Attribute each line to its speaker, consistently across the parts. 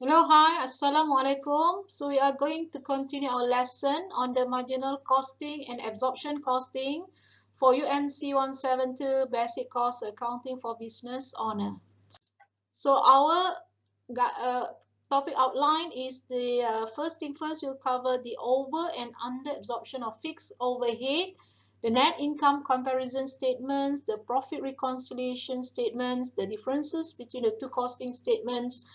Speaker 1: Hello, hi, Assalamualaikum. So we are going to continue our lesson on the marginal costing and absorption costing for UMC 172 Basic Cost Accounting for Business Owner. So our topic outline is the first thing first, we'll cover the over and under absorption of fixed overhead, the net income comparison statements, the profit reconciliation statements, the differences between the two costing statements,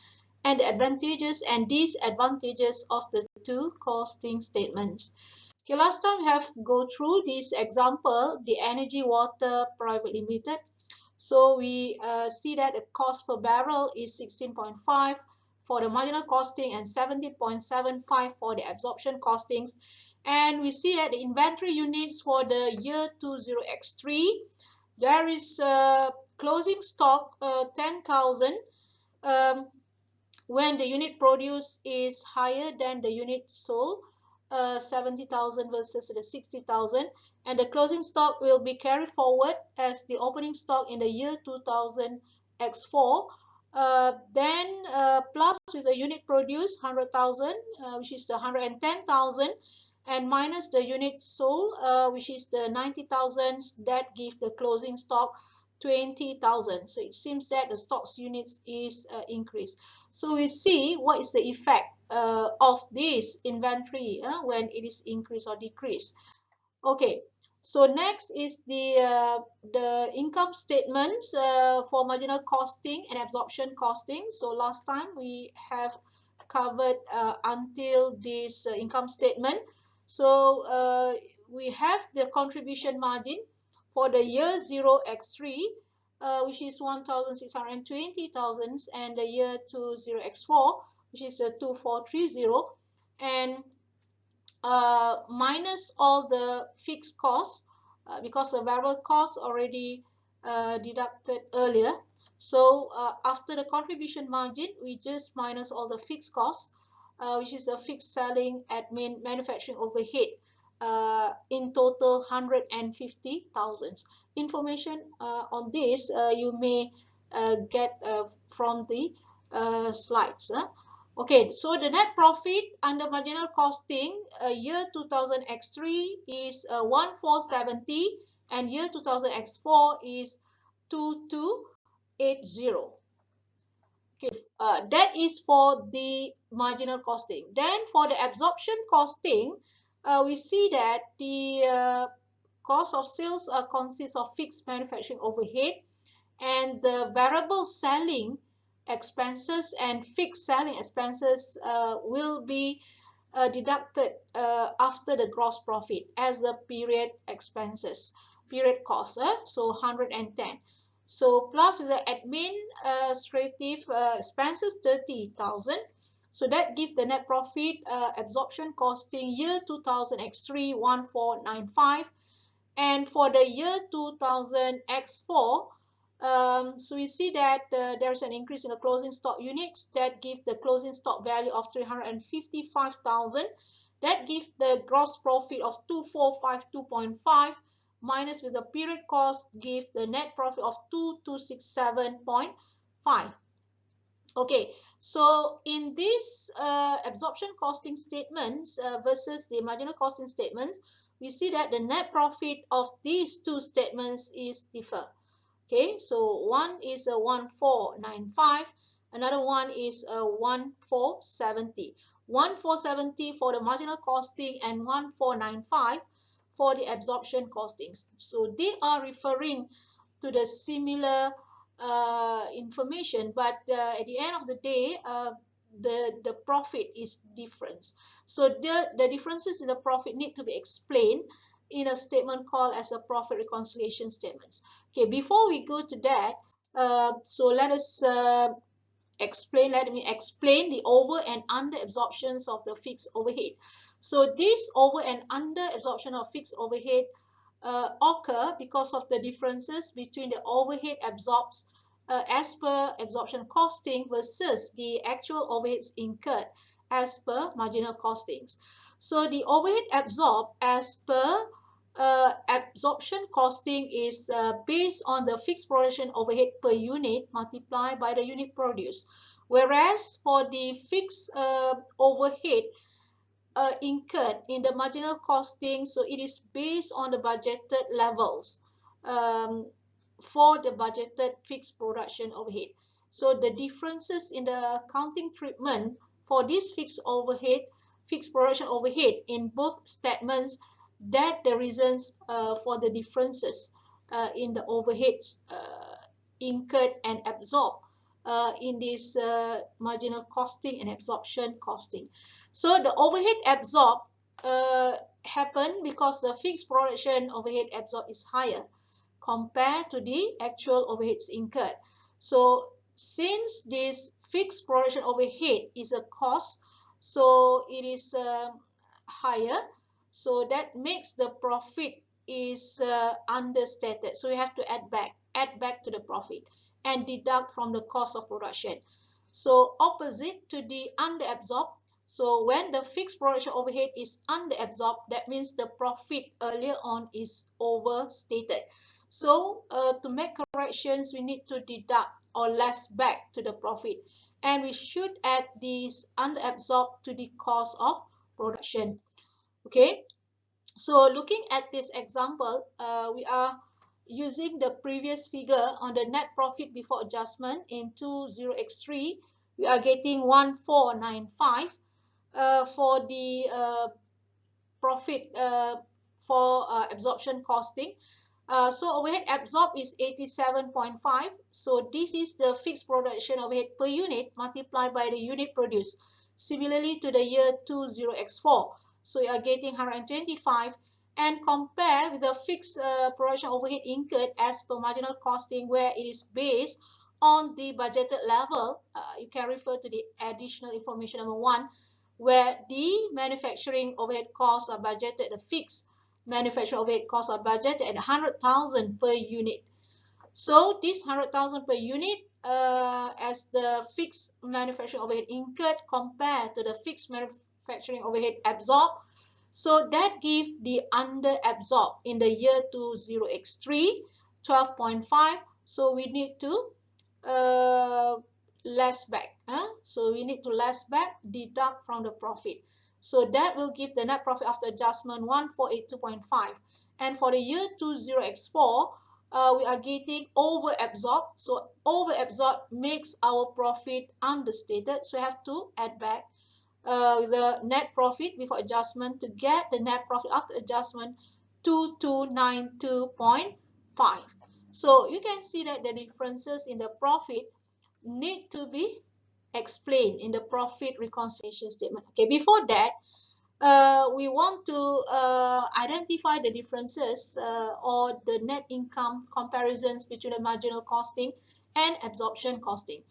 Speaker 1: and the advantages and disadvantages of the two costing statements. Okay, last time we have go through this example, the Energy Water Private Limited. So we see that the cost per barrel is 16.5 for the marginal costing and 17.75 for the absorption costings. And we see that the inventory units for the year 20X3, there is closing stock 10,000 when the unit produced is higher than the unit sold, 70,000 versus the 60,000, and the closing stock will be carried forward as the opening stock in the year 2000 X4. Then plus with the unit produced 100,000, which is the 110,000, and minus the unit sold, which is the 90,000, that give the closing stock 20,000. So it seems that the stocks units is increased. So we see what is the effect of this inventory when it is increased or decreased. Okay, so next is the income statements for marginal costing and absorption costing. So last time we have covered until this income statement. So we have the contribution margin for the year 0x3, which is 1,620,000, and the year 20x4, which is 2,430, and minus all the fixed costs because the variable costs already deducted earlier. So after the contribution margin, we just minus all the fixed costs, which is the fixed selling, admin, manufacturing overhead, in total 150,000. Information on this you may get from the slides. Okay, so the net profit under marginal costing year 2000 X3 is 1470 and year 2000 X4 is 2280. Okay, that is for the marginal costing. Then for the absorption costing, we see that the cost of sales consists of fixed manufacturing overhead, and the variable selling expenses and fixed selling expenses will be deducted after the gross profit as the period expenses, period cost, so 110. So plus with the administrative expenses 30,000. So that gives the net profit absorption costing year 2000 X3 1495, and for the year 2000 X4, so we see that there's an increase in the closing stock units that give the closing stock value of 355,000. That gives the gross profit of 2452.5 minus with the period cost give the net profit of 2267.5. Okay, so in this absorption costing statements versus the marginal costing statements, we see that the net profit of these two statements is differ. Okay, so one is a 1495, another one is a 1470. 1470 for the marginal costing and 1495 for the absorption costings. So they are referring to the similar information, but at the end of the day, the profit is different. So the differences in the profit need to be explained in a statement called as a profit reconciliation statements. Okay, before we go to that, so let me explain the over and under absorptions of the fixed overhead. So this over and under absorption of fixed overhead occur because of the differences between the overhead absorbed as per absorption costing versus the actual overheads incurred as per marginal costings. So the overhead absorbed as per absorption costing is based on the fixed production overhead per unit multiplied by the unit produced. Whereas for the fixed overhead incurred in the marginal costing, so it is based on the budgeted levels um, for the budgeted fixed production overhead. So the differences in the accounting treatment for this fixed production overhead in both statements, that the reasons for the differences in the overheads incurred and absorbed in this marginal costing and absorption costing. So the overhead absorbed happen because the fixed production overhead absorbed is higher compared to the actual overheads incurred. So since this fixed production overhead is a cost, so it is higher, so that makes the profit is understated. So we have to add back to the profit and deduct from the cost of production. So opposite to the underabsorbed, so when the fixed production overhead is underabsorbed, that means the profit earlier on is overstated. So to make corrections, we need to deduct or less back to the profit, and we should add this underabsorbed to the cost of production. Okay, so looking at this example, we are using the previous figure on the net profit before adjustment in 20x3. We are getting 1495 for the profit for absorption costing. So overhead absorbed is 87.5. So this is the fixed production overhead per unit multiplied by the unit produced. Similarly to the year 20x4. So you are getting 125, and compare with the fixed production overhead incurred as per marginal costing, where it is based on the budgeted level. You can refer to the additional information number 1, where the manufacturing overhead costs are budgeted, the fixed manufacturing overhead costs are budgeted at 100,000 per unit. So this 100,000 per unit as the fixed manufacturing overhead incurred compared to the fixed manufacturing overhead absorbed. So that gives the under absorbed in the year 20x3, 12.5. So we need to less back. So we need to less back, deduct from the profit. So that will give the net profit after adjustment 1482.5. And for the year 20x4, we are getting over absorbed. So over absorbed makes our profit understated. So we have to add back the net profit before adjustment to get the net profit after adjustment 2292.5. So you can see that the differences in the profit need to be explained in the profit reconciliation statement. Okay, before that, we want to identify the differences or the net income comparisons between the marginal costing and absorption costing.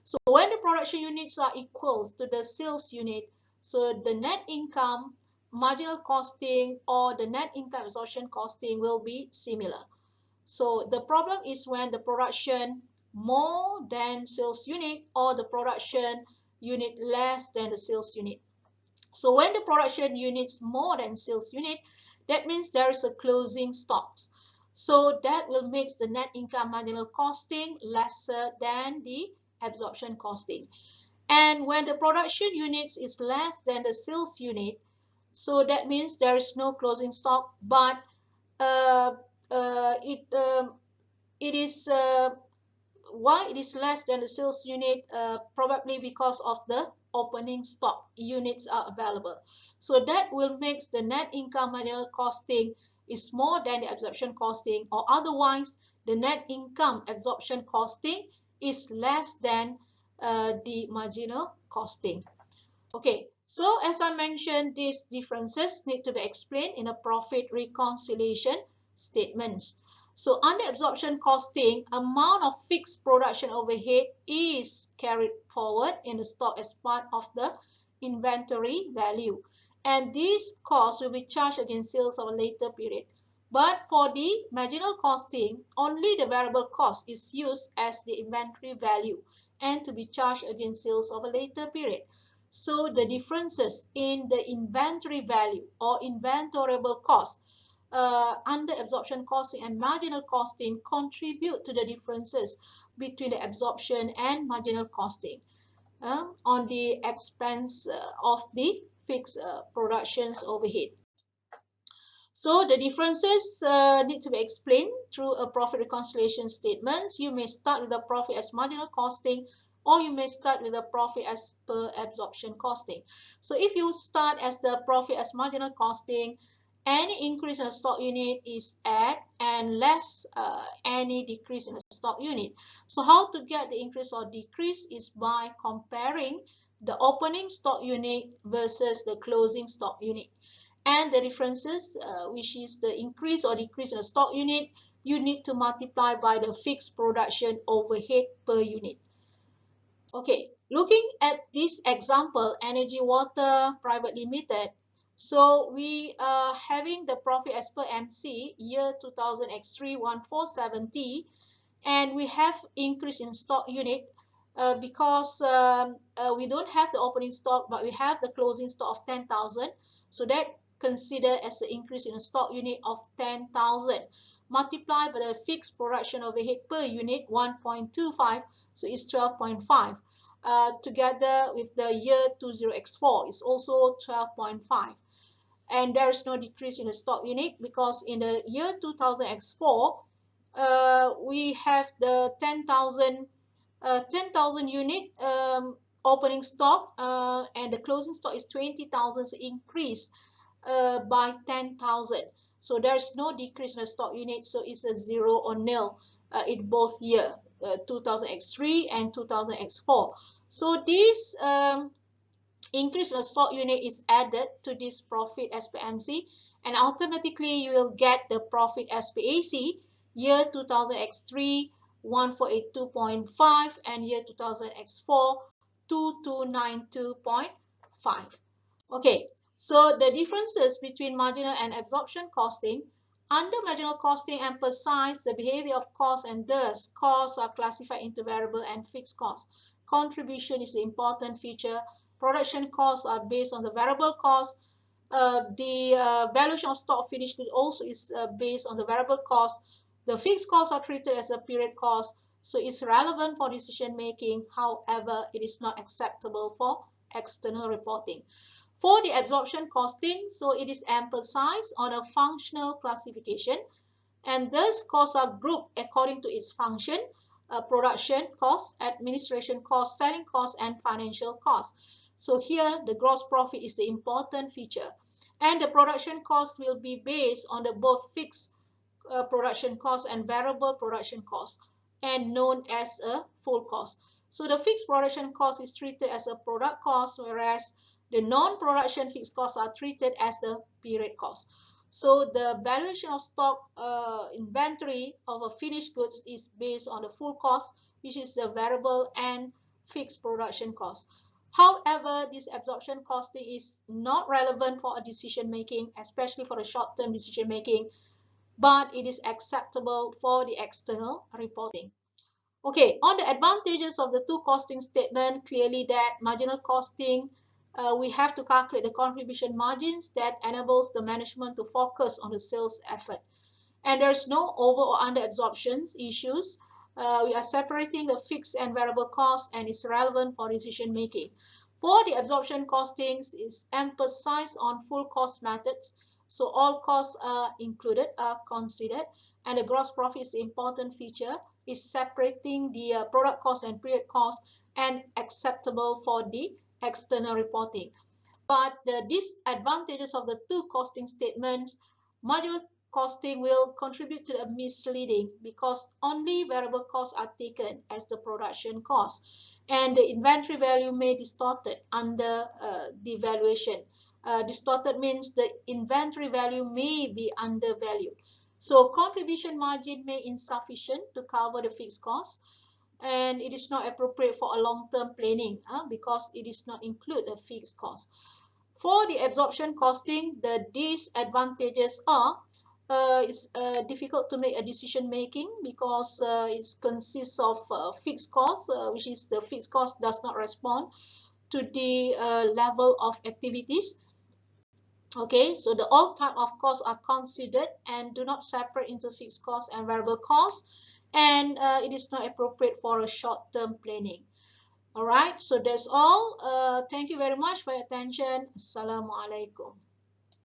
Speaker 1: So when the production units are equals to the sales unit, so the net income marginal costing or the net income absorption costing will be similar. So the problem is when the production more than sales unit or the production unit less than the sales unit. So when the production units more than sales unit, that means there is a closing stocks. So that will make the net income marginal costing lesser than the absorption costing. And when the production units is less than the sales unit, so that means there is no closing stock, but it is why it is less than the sales unit, probably because of the opening stock units are available. So that will make the net income marginal costing is more than the absorption costing, or otherwise the net income absorption costing is less than the marginal costing. Okay, so as I mentioned, these differences need to be explained in a profit reconciliation statements. So under absorption costing, amount of fixed production overhead is carried forward in the stock as part of the inventory value. And this cost will be charged against sales of a later period. But for the marginal costing, only the variable cost is used as the inventory value and to be charged against sales of a later period. So the differences in the inventory value or inventoriable cost under absorption costing and marginal costing contribute to the differences between the absorption and marginal costing. on the expense of the fixed productions overhead. So the differences need to be explained through a profit reconciliation statements. You may start with the profit as marginal costing, or you may start with the profit as per absorption costing. So if you start as the profit as marginal costing, any increase in the stock unit is add and less any decrease in the stock unit. So how to get the increase or decrease is by comparing the opening stock unit versus the closing stock unit. And the differences, which is the increase or decrease in the stock unit, you need to multiply by the fixed production overhead per unit. Okay, looking at this example, Energy Water Private Limited. So we are having the profit as per MC, year 2000 X3 1470, and we have increase in stock unit because we don't have the opening stock, but we have the closing stock of 10,000. So that considered as an increase in the stock unit of 10,000 multiplied by the fixed production overhead per unit 1.25, so it's 12.5. Together with the year 20x4 is also 12.5. And there is no decrease in the stock unit because in the year 2000x4 we have the 10,000 unit opening stock and the closing stock is 20,000, so increase by 10,000. So there is no decrease in the stock unit, so it's a zero or nil in both year 2000x3 and 2000x4. So this increase in the stock unit is added to this profit as per MC, and automatically you will get the profit as per AC year 2000x3 1482.5 and year 2000x4 2292.5. Okay, so the differences between marginal and absorption costing. Under marginal costing, emphasize the behavior of costs, and thus costs are classified into variable and fixed costs. Contribution is the important feature. Production costs are based on the variable cost. The valuation of stock finished goods also is based on the variable cost. The fixed costs are treated as a period cost, so it's relevant for decision making. However, it is not acceptable for external reporting. For the absorption costing, so it is emphasized on a functional classification, and thus costs are grouped according to its function: production cost, administration cost, selling cost, and financial cost. So here the gross profit is the important feature, and the production cost will be based on the both fixed production cost and variable production cost, and known as a full cost. So the fixed production cost is treated as a product cost, whereas the non-production fixed costs are treated as the period cost. So the valuation of stock inventory of a finished goods is based on the full cost, which is the variable and fixed production cost. However, this absorption costing is not relevant for a decision making, especially for the short-term decision making, but it is acceptable for the external reporting. Okay, on the advantages of the two costing statement, clearly that marginal costing, we have to calculate the contribution margins that enables the management to focus on the sales effort. And there's no over or under absorptions issues. We are separating the fixed and variable costs, and it's relevant for decision making. For the absorption costings, is emphasized on full cost methods. So all costs are included, are considered, and the gross profit is the important feature. Is separating the product cost and period cost, and acceptable for the external reporting. But the disadvantages of the two costing statements: marginal costing will contribute to the misleading because only variable costs are taken as the production cost, and the inventory value may be distorted under the valuation. Distorted means the inventory value may be undervalued. So contribution margin may be insufficient to cover the fixed cost, and it is not appropriate for a long-term planning because it is not include a fixed cost. For the absorption costing, the disadvantages are it's difficult to make a decision making because it consists of fixed cost, which is the fixed cost does not respond to the level of activities. Okay, so the all type of costs are considered and do not separate into fixed costs and variable costs, and it is not appropriate for a short-term planning. All right, so that's all. Thank you very much for your attention. Assalamualaikum.